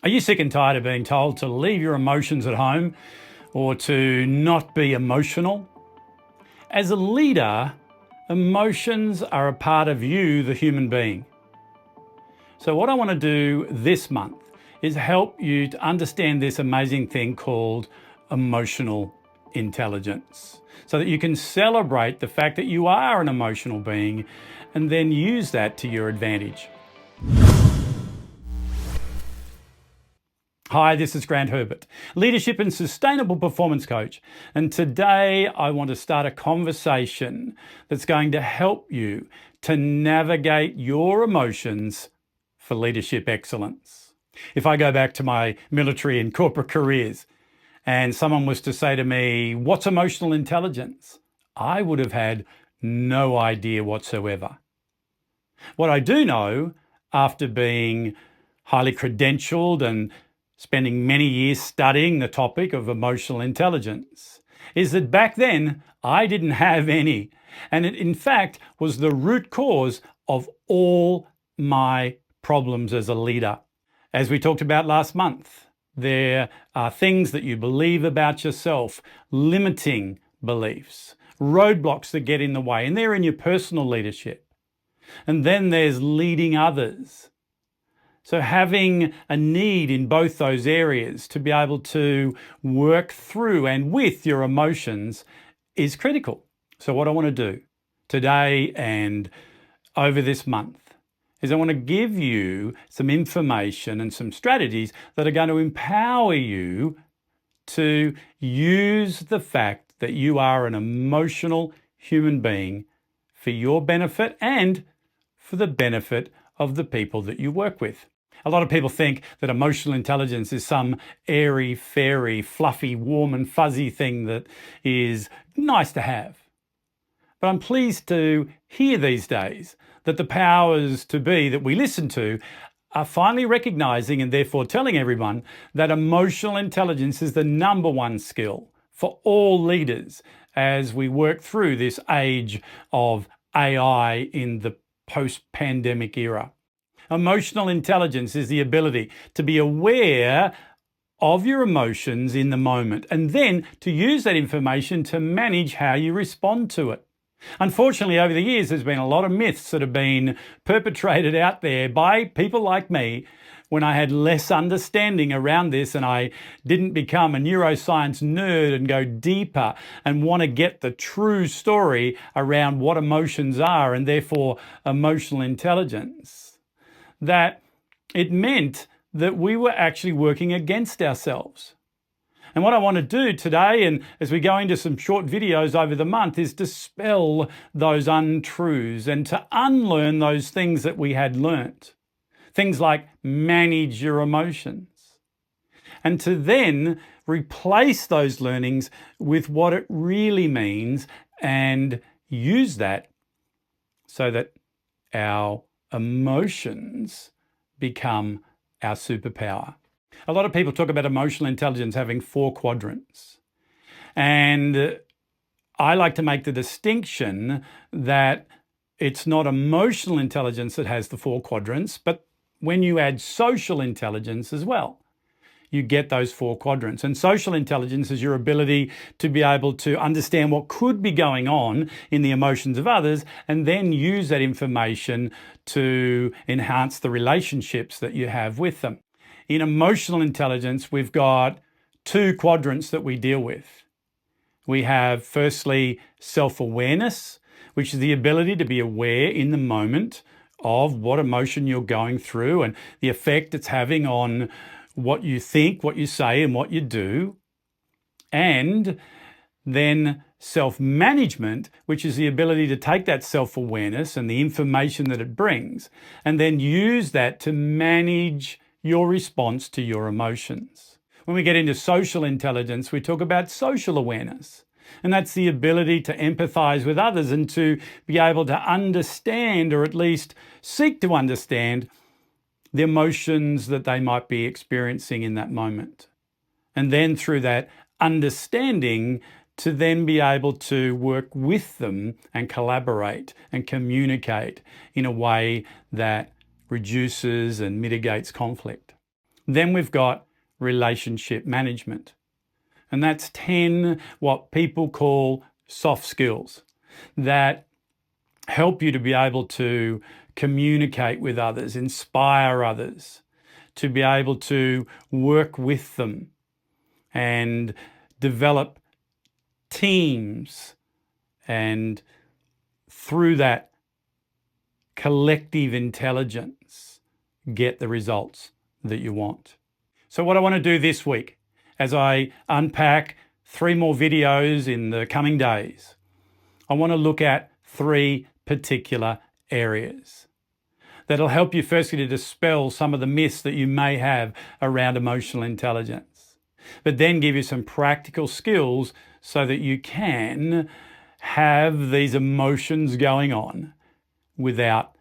Are you sick and tired of being told to leave your emotions at home or to not be emotional? As a leader, emotions are a part of you, the human being. So what I want to do this month is help you to understand this amazing thing called emotional intelligence, so that you can celebrate the fact that you are an emotional being and then use that to your advantage. Hi, this is Herbert, Leadership and Sustainable Performance Coach. And today I want to start a conversation that's going to help you to navigate your emotions for leadership excellence. If I go back to my military and corporate careers and someone was to say to me, "What's emotional intelligence?" I would have had no idea whatsoever. What I do know, after being highly credentialed and spending many years studying the topic of emotional intelligence, is that back then I didn't have any. And it in fact was the root cause of all my problems as a leader. As we talked about last month, there are things that you believe about yourself, limiting beliefs, roadblocks that get in the way, and they're in your personal leadership. And then there's leading others. So having a need in both those areas to be able to work through and with your emotions is critical. So what I want to do today and over this month is I want to give you some information and some strategies that are going to empower you to use the fact that you are an emotional human being for your benefit and for the benefit of the people that you work with. A lot of people think that emotional intelligence is some airy, fairy, fluffy, warm and fuzzy thing that is nice to have. But I'm pleased to hear these days that the powers to be that we listen to are finally recognizing and therefore telling everyone that emotional intelligence is the number one skill for all leaders as we work through this age of AI in the post-pandemic era. Emotional intelligence is the ability to be aware of your emotions in the moment and then to use that information to manage how you respond to it. Unfortunately, over the years, there's been a lot of myths that have been perpetrated out there by people like me when I had less understanding around this and I didn't become a neuroscience nerd and go deeper and want to get the true story around what emotions are and therefore emotional intelligence. That it meant that we were actually working against ourselves. And what I want to do today, and as we go into some short videos over the month, is dispel those untruths and to unlearn those things that we had learnt. Things like manage your emotions. And to then replace those learnings with what it really means and use that so that our emotions become our superpower. A lot of people talk about emotional intelligence having 4 quadrants. And I like to make the distinction that it's not emotional intelligence that has the 4 quadrants, but when you add social intelligence as well, you get those 4 quadrants. And social intelligence is your ability to be able to understand what could be going on in the emotions of others and then use that information to enhance the relationships that you have with them. In emotional intelligence, we've got 2 quadrants that we deal with. We have, firstly, self-awareness, which is the ability to be aware in the moment of what emotion you're going through and the effect it's having on what you think, what you say, and what you do. And then self-management, which is the ability to take that self-awareness and the information that it brings, and then use that to manage your response to your emotions. When we get into social intelligence, we talk about social awareness. And that's the ability to empathize with others and to be able to understand, or at least seek to understand, the emotions that they might be experiencing in that moment. And then through that understanding, to then be able to work with them and collaborate and communicate in a way that reduces and mitigates conflict. Then we've got relationship management. And that's 10 what people call soft skills that help you to be able to communicate with others, inspire others, to be able to work with them and develop teams, and through that collective intelligence, get the results that you want. So what I want to do this week, as I unpack 3 more videos in the coming days, I want to look at 3 particular areas that'll help you firstly to dispel some of the myths that you may have around emotional intelligence, but then give you some practical skills so that you can have these emotions going on without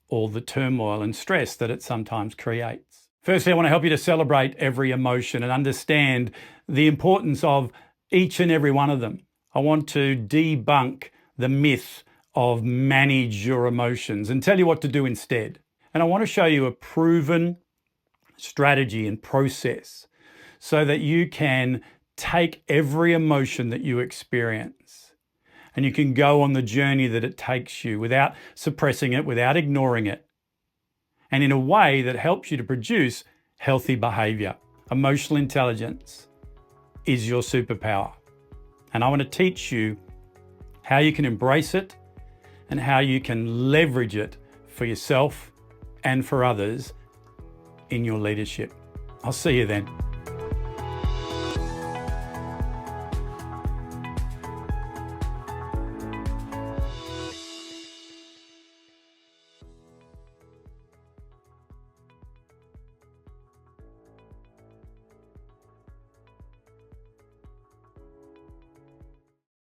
all the turmoil and stress that it sometimes creates. Firstly, I want to help you to celebrate every emotion and understand the importance of each and every one of them. I want to debunk the myth of manage your emotions and tell you what to do instead. And I want to show you a proven strategy and process so that you can take every emotion that you experience and you can go on the journey that it takes you without suppressing it, without ignoring it, and in a way that helps you to produce healthy behavior. Emotional intelligence is your superpower. And I want to teach you how you can embrace it and how you can leverage it for yourself and for others in your leadership. I'll see you then.